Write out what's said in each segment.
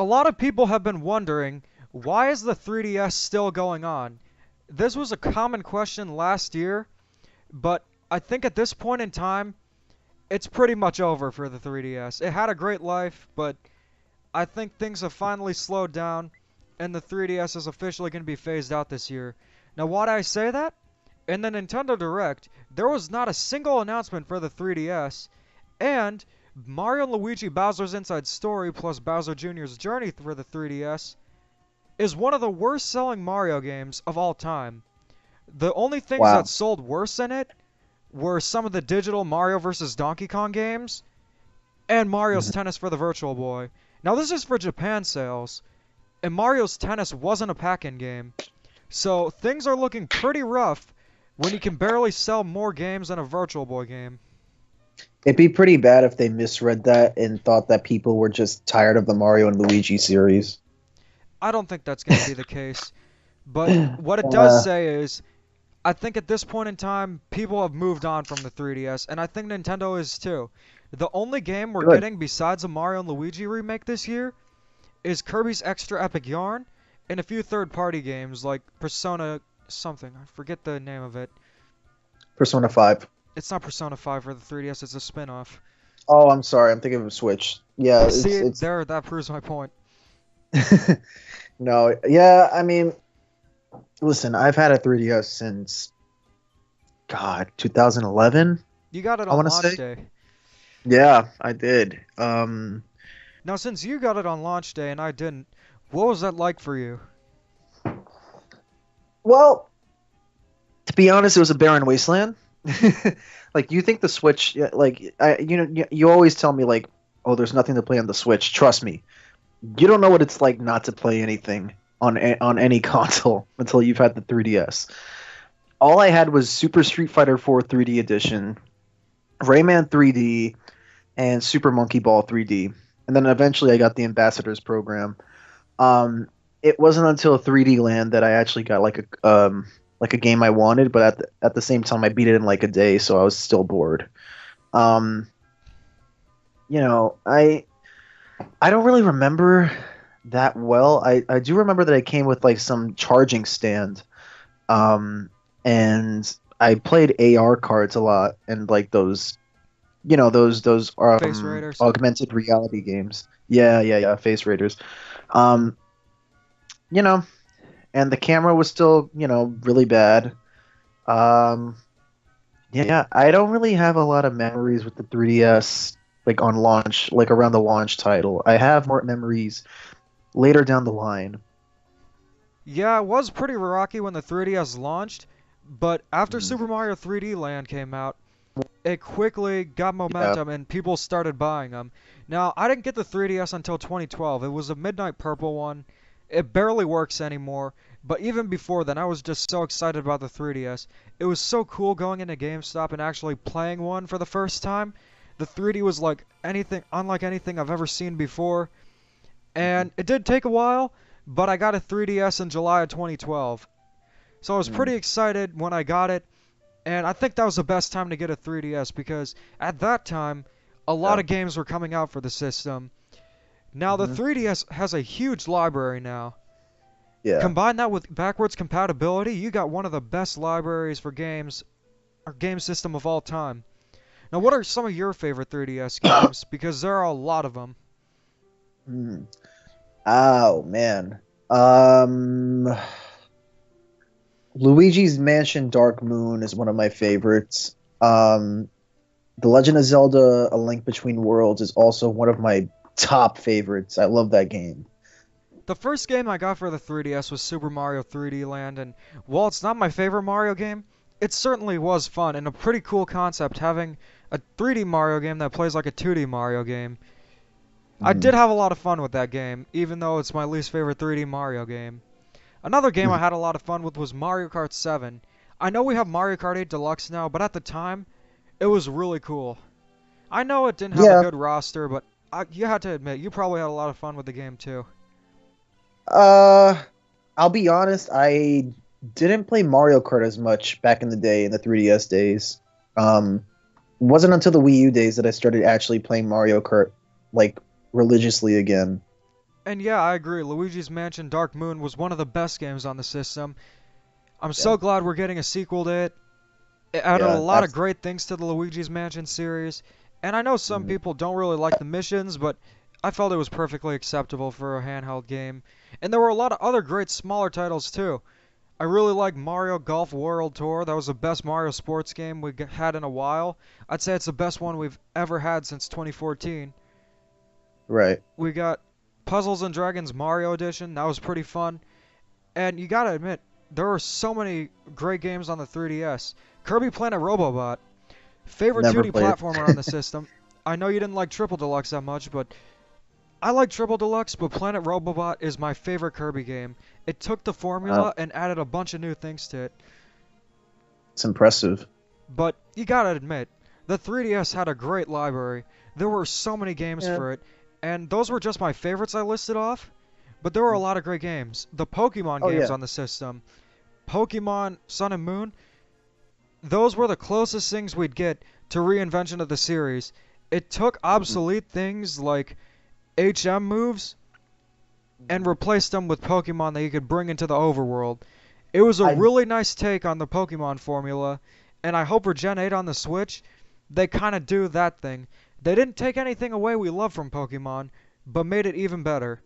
A lot of people have been wondering, why is the 3DS still going on? This was a common question last year, but I think at this point in time, it's pretty much over for the 3DS. It had a great life, but I think things have finally slowed down, and the 3DS is officially going to be phased out this year. Now, why do I say that? In the Nintendo Direct, there was not a single announcement for the 3DS, and Mario and Luigi Bowser's Inside Story plus Bowser Jr.'s Journey for the 3DS is one of the worst selling Mario games of all time. The only things that Wow. sold worse than it were some of the digital Mario vs. Donkey Kong games and Mario's Mhm. Tennis for the Virtual Boy. Now, this is for Japan sales, and Mario's Tennis wasn't a pack-in game. So things are looking pretty rough when you can barely sell more games than a Virtual Boy game. It'd be pretty bad if they misread that and thought that people were just tired of the Mario and Luigi series. I don't think that's going to be the case. But what it does Uh, say is, I think at this point in time, people have moved on from the 3DS, and I think Nintendo is too. The only game we're Good. getting besides a Mario and Luigi remake this year is Kirby's Extra Epic Yarn and a few third-party games like Persona something. I forget the name of it. Persona 5. It's not Persona 5 for the 3DS, it's a spin-off. Oh, I'm sorry. I'm thinking of Switch. Yeah, See, it's there, that proves my point. no. Yeah, I mean, listen, I've had a 3DS since God, 2011, You got it I on want to launch say. day. Yeah, I did. Now, since you got it on launch day and I didn't, what was that like for you? Well, to be honest, it was a barren wasteland. Like you think the Switch, yeah, like you always tell me like, oh, there's nothing to play on the Switch. Trust me, you don't know what it's like not to play anything on any console until you've had the 3DS. All I had was Super Street Fighter 4 3D Edition, Rayman 3D, and Super Monkey Ball 3D, and then eventually I got the Ambassadors program. Um, it wasn't until 3D Land that I actually got like a game I wanted, but at the same time I beat it in like a day, so I was still bored. Um, I don't really remember that well. I do remember that I came with like some charging stand. Um, and I played AR cards a lot and like those Face Raiders? augmented reality games. Yeah, yeah, yeah, Face Raiders. Um, you know, and the camera was still, really bad. Um, yeah, I don't really have a lot of memories with the 3DS, like on launch, like around the launch title. I have more memories later down the line. Yeah, it was pretty rocky when the 3DS launched, but after Mhm. Super Mario 3D Land came out, it quickly got Yeah. momentum and people started buying them. Now, I didn't get the 3DS until 2012. It was a Midnight Purple one. It barely works anymore, but even before then, I was just so excited about the 3DS. It was so cool going into GameStop and actually playing one for the first time. The 3D was like anything, unlike anything I've ever seen before, Mhm. and it did take a while, but I got a 3DS in July of 2012. So I was Mm. pretty excited when I got it, and I think that was the best time to get a 3DS because at that time, a lot Yeah. of games were coming out for the system. Now the Hmm. 3DS has a huge library now. Yeah. Combine that with backwards compatibility, you got one of the best libraries for games or game system of all time. Now, what are some of your favorite 3DS games? Because there are a lot of them. Mm. Oh man. Um, Luigi's Mansion Dark Moon is one of my favorites. The Legend of Zelda: A Link Between Worlds is also one of my top favorites. I love that game. The first game I got for the 3DS was Super Mario 3D Land, and while it's not my favorite Mario game, it certainly was fun and a pretty cool concept having a 3D Mario game that plays like a 2D Mario game. I did Mhm. have a lot of fun with that game, even though it's my least favorite 3D Mario game. Another game I had a lot of fun with was Mario Kart 7. I know we have Mario Kart 8 Deluxe now, but at the time, it was really cool. I know it didn't have a Yeah. good roster, but you had to admit, you probably had a lot of fun with the game too. Uh, I'll be honest, I didn't play Mario Kart as much back in the day in the 3DS days. It wasn't until the Wii U days that I started actually playing Mario Kart like religiously again. And yeah, I agree. Luigi's Mansion Dark Moon was one of the best games on the system. I'm Yeah, so glad we're getting a sequel to it. It added a yeah, lot of great things to the Luigi's Mansion series. And I know some mhm. people don't really like the missions, but I felt it was perfectly acceptable for a handheld game. And there were a lot of other great smaller titles too. I really like Mario Golf World Tour. That was the best Mario sports game we had in a while. I'd say it's the best one we've ever had since 2014. Right. We got Puzzles and Dragons Mario Edition. That was pretty fun. And you gotta admit, there are so many great games on the 3DS. Kirby Planet Robobot, favorite Never 2D played platformer on it. the system. I know you didn't like Triple Deluxe that much, but I like Triple Deluxe, but Planet Robobot is my favorite Kirby game. It took the Wow, formula and added a bunch of new things to it. it's impressive. But you gotta admit, the 3DS had a great library. There were so many games Yeah. for it, and those were just my favorites I listed off. But there were a lot of great games. The Pokemon Oh games yeah. on the system, Pokemon Sun and Moon, those were the closest things we'd get to reinvention of the series. It took Mhm. obsolete things like HM moves and Mhm. replaced them with Pokemon that you could bring into the overworld. It was a I really nice take on the Pokemon formula, and I hope for Gen 8 on the Switch, they kind of do that thing. They didn't take anything away we love from Pokemon, but made it even better.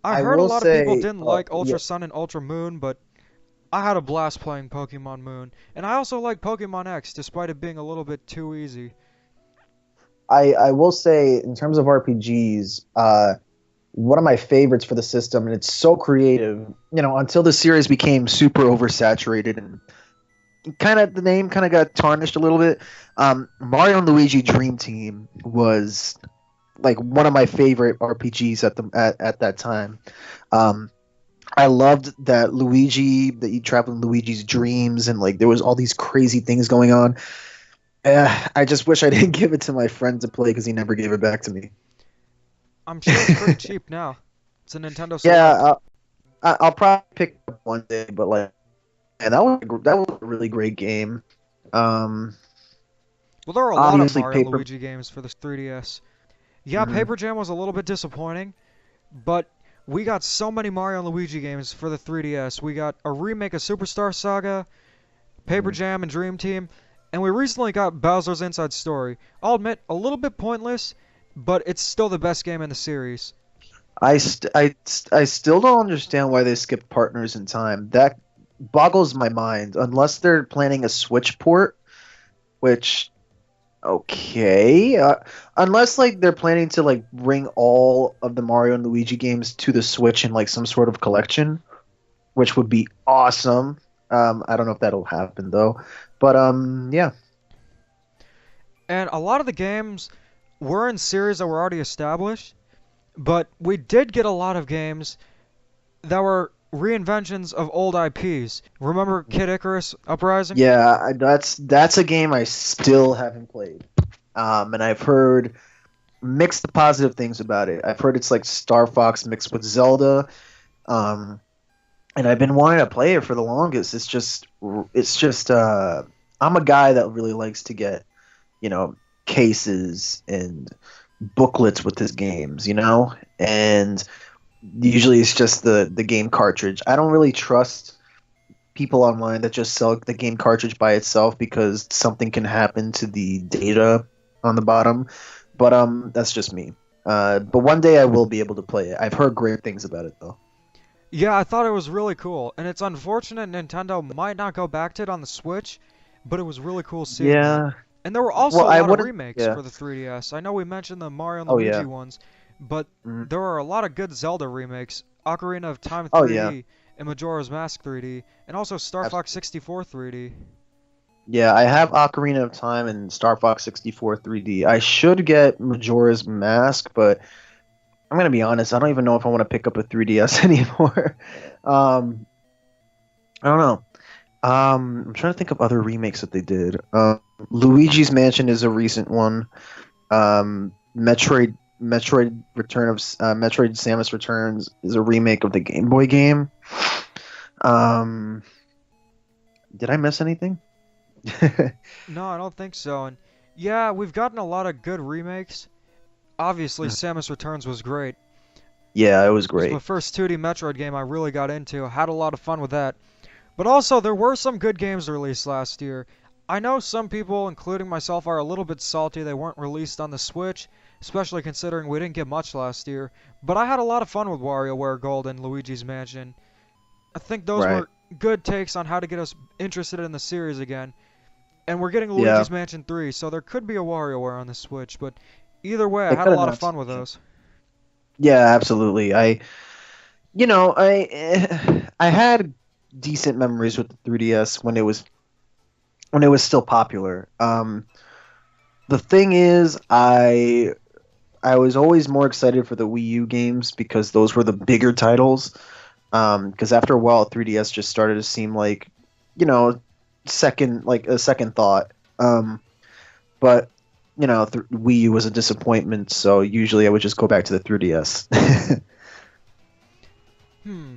I I heard a will lot of people say, didn't like yeah, Ultra Sun and Ultra Moon, but I had a blast playing Pokemon Moon. And I also like Pokemon X, despite it being a little bit too easy. I will say in terms of RPGs, one of my favorites for the system, and it's so creative. Until the series became super oversaturated and kind of the name kind of got tarnished a little bit. Mario and Luigi Dream Team was like one of my favorite RPGs at that time. Um, I loved that you traveled in Luigi's dreams, and like there was all these crazy things going on. I just wish I didn't give it to my friend to play because he never gave it back to me. I'm sure it's pretty cheap now. It's a Nintendo Yeah, Select. I'll probably pick it up one day, but like, and that was a really great game. Um, Well, there are a lot of Obviously, Mario and paper. Luigi games for the 3DS. Yeah, Mhm. Paper Jam was a little bit disappointing, but we got so many Mario and Luigi games for the 3DS. We got a remake of Superstar Saga, Paper Mhm. Jam, and Dream Team, and we recently got Bowser's Inside Story. I'll admit, a little bit pointless, but it's still the best game in the series. I still don't understand why they skipped Partners in Time. That boggles my mind. Unless they're planning a Switch port, which okay, unless like they're planning to like bring all of the Mario and Luigi games to the Switch in like some sort of collection, which would be awesome. I don't know if that'll happen though, but yeah. And a lot of the games were in series that were already established, but we did get a lot of games that were reinventions of old IPs. Remember Kid Icarus Uprising? Yeah, that's a game I still haven't played. And I've heard mixed positive things about it. I've heard it's like Star Fox mixed with Zelda. Um, and I've been wanting to play it for the longest. It's just I'm a guy that really likes to get, you know, cases and booklets with his games, And usually it's just the game cartridge. I don't really trust people online that just sell the game cartridge by itself because something can happen to the data on the bottom. But that's just me. But one day I will be able to play it. I've heard great things about it though. Yeah, I thought it was really cool, and it's unfortunate Nintendo might not go back to it on the Switch, but it was really cool seeing that. Yeah. And there were Well, also a I lot of wouldn't. remakes Yeah. for the 3DS. I know we mentioned the Mario and Oh Luigi yeah. ones, but Mhm. there are a lot of good Zelda remakes. Ocarina of Time Oh yeah. 3D and Majora's Mask 3D, and also Star Fox Absolutely. 64 3D. Yeah, I have Ocarina of Time and Star Fox 64 3D. I should get Majora's Mask, but I'm gonna be honest. I don't even know if I want to pick up a 3DS anymore. um, I don't know. I'm trying to think of other remakes that they did. Luigi's Mansion is a recent one. Metroid Samus Returns is a remake of the Game Boy game. Um, did I miss anything? No, I don't think so. And yeah, we've gotten a lot of good remakes. Obviously, Samus Returns was great. Yeah, it was It was my great. first 2D Metroid game I really got into. I had a lot of fun with that. But also, there were some good games released last year. I know some people, including myself, are a little bit salty they weren't released on the Switch, especially considering we didn't get much last year. But I had a lot of fun with WarioWare Gold and Luigi's Mansion. I think those Right. were good takes on how to get us interested in the series again. And we're getting Yeah. Luigi's Mansion 3, so there could be a WarioWare on the Switch, but either way, I They had a could have lot of done fun with something. those. Yeah, absolutely. I had decent memories with the 3DS when it was still popular. The thing is, I was always more excited for the Wii U games because those were the bigger titles. Because after a while, 3DS just started to seem like, you know, like a second thought. But Wii U was a disappointment, so usually I would just go back to the 3DS. Hmm.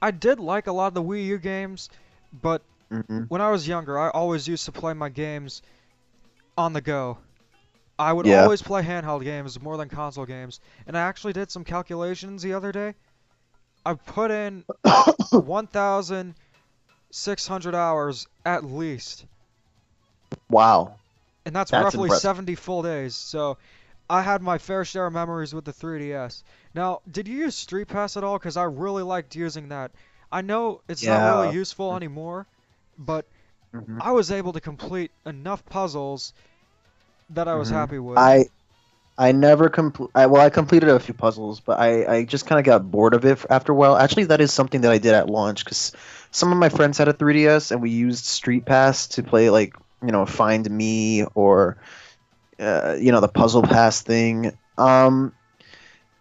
I did like a lot of the Wii U games, but hmm when I was younger, I always used to play my games on the go. I would Yeah. always play handheld games more than console games, and I actually did some calculations the other day. I put in 1,600 hours at least, Wow, and that's that's roughly impressive. 70 full days. So I had my fair share of memories with the 3DS. Now, did you use Street Pass at all? Because I really liked using that. I know it's not really Yeah. useful anymore, but hmm I was able to complete enough puzzles that I was hmm happy with. I never complete. I completed a few puzzles, but I just kind of got bored of it after a while. Actually, that is something that I did at launch because some of my friends had a 3DS and we used Street Pass to play like Find Me or the Puzzle Pass thing.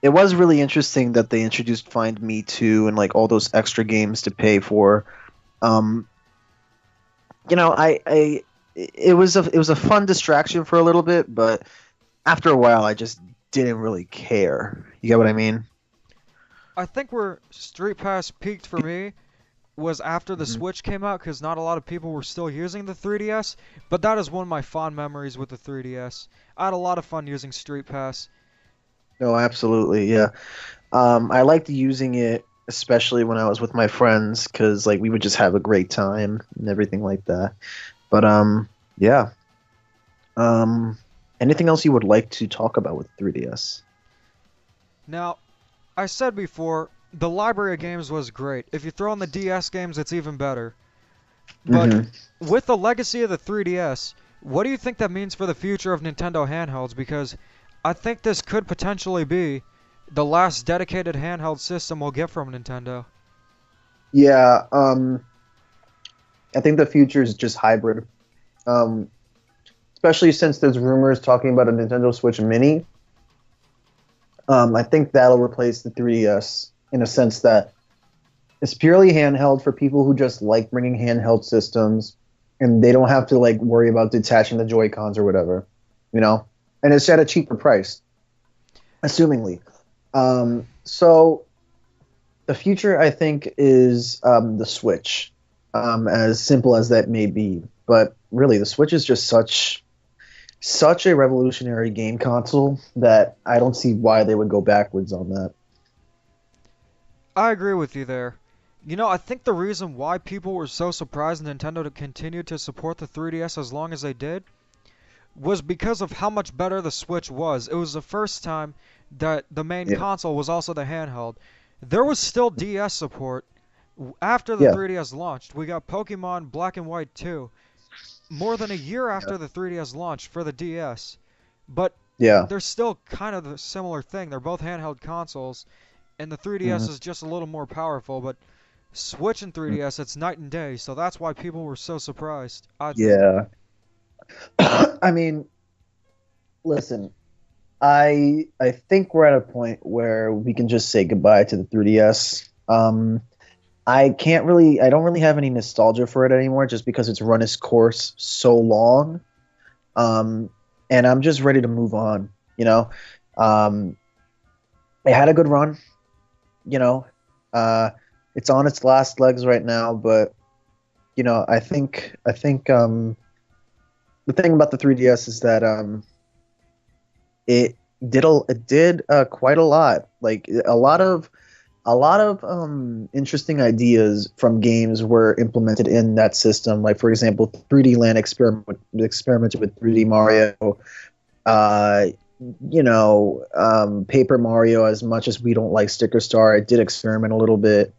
It was really interesting that they introduced Find Me too and like all those extra games to pay for. Um, I it was a fun distraction for a little bit, but after a while, I just didn't really care. You get what I mean? I think where Street Pass peaked for me was after the hmm Switch came out because not a lot of people were still using the 3DS, but that is one of my fond memories with the 3DS. I had a lot of fun using Street Pass. No, absolutely, yeah. I liked using it, especially when I was with my friends, because like we would just have a great time and everything like that. But yeah. Um, Anything else you would like to talk about with 3DS? Now, I said before, the library of games was great. If you throw in the DS games, it's even better. But hmm with the legacy of the 3DS, what do you think that means for the future of Nintendo handhelds? Because I think this could potentially be the last dedicated handheld system we'll get from Nintendo. Yeah, I think the future is just hybrid. Um, Especially since there's rumors talking about a Nintendo Switch Mini. I think that'll replace the 3DS in a sense that it's purely handheld for people who just like bringing handheld systems, and they don't have to like worry about detaching the Joy Cons or whatever, you know. And it's at a cheaper price, assumingly. So the future, I think, is the Switch, as simple as that may be. But really, the Switch is just such a revolutionary game console that I don't see why they would go backwards on that. I agree with you there. You know, I think the reason why people were so surprised Nintendo to continue to support the 3DS as long as they did was because of how much better the Switch was. It was the first time that the main Yeah, console was also the handheld. There was still DS support after the yeah, 3DS launched. We got Pokemon Black and White 2 more than a year yeah, after the 3DS launched for the DS. But yeah. they're still kind of the similar thing. They're both handheld consoles, and the 3DS Mhm. is just a little more powerful, but Switch and 3DS, it's night and day, so that's why people were so surprised, I think. Yeah. I mean, listen, I think we're at a point where we can just say goodbye to the 3DS. I don't really have any nostalgia for it anymore just because it's run its course so long. Um, and I'm just ready to move on, you know. Um, it had a good run, you know. Uh, it's on its last legs right now, but I think the thing about the 3DS is that it It did quite a lot. Like a lot of interesting ideas from games were implemented in that system. Like for example, 3D Land experimented with 3D Mario. Uh, Paper Mario. As much as we don't like Sticker Star, it did experiment a little bit.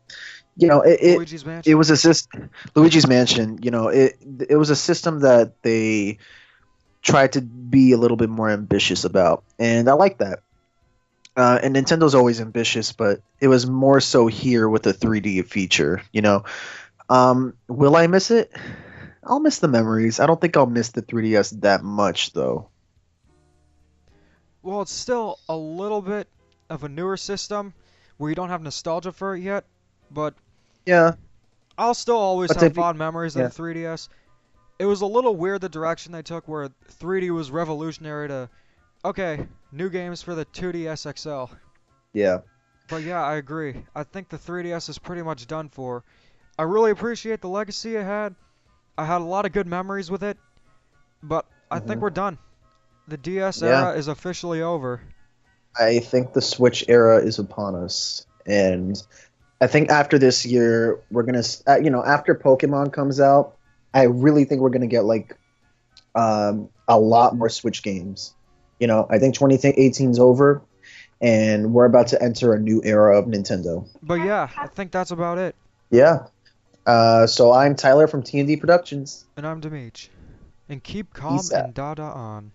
You know, Luigi's it Mansion. was a system. Luigi's Mansion. It was a system that they tried to be a little bit more ambitious about, and I like that. And Nintendo's always ambitious, but it was more so here with the 3D feature. Will I miss it? I'll miss the memories. I don't think I'll miss the 3DS that much, though. Well, it's still a little bit of a newer system where you don't have nostalgia for it yet, but Yeah, I'll still always but have to be, fond memories of yeah, the 3DS. It was a little weird the direction they took where 3D was revolutionary to, okay, new games for the 2DS XL. yeah. But yeah, I agree. I think the 3DS is pretty much done for. I really appreciate the legacy it had. I had a lot of good memories with it, but I think we're hmm done. The DS Yeah, era is officially over. I think the Switch era is upon us, and I think after this year, after Pokemon comes out, I really think we're gonna get like a lot more Switch games. I think 2018 is over, and we're about to enter a new era of Nintendo. But yeah, I think that's about it. Yeah. So I'm Tyler from T&D Productions. And I'm Demeech. And keep calm Peace out. and Dada on.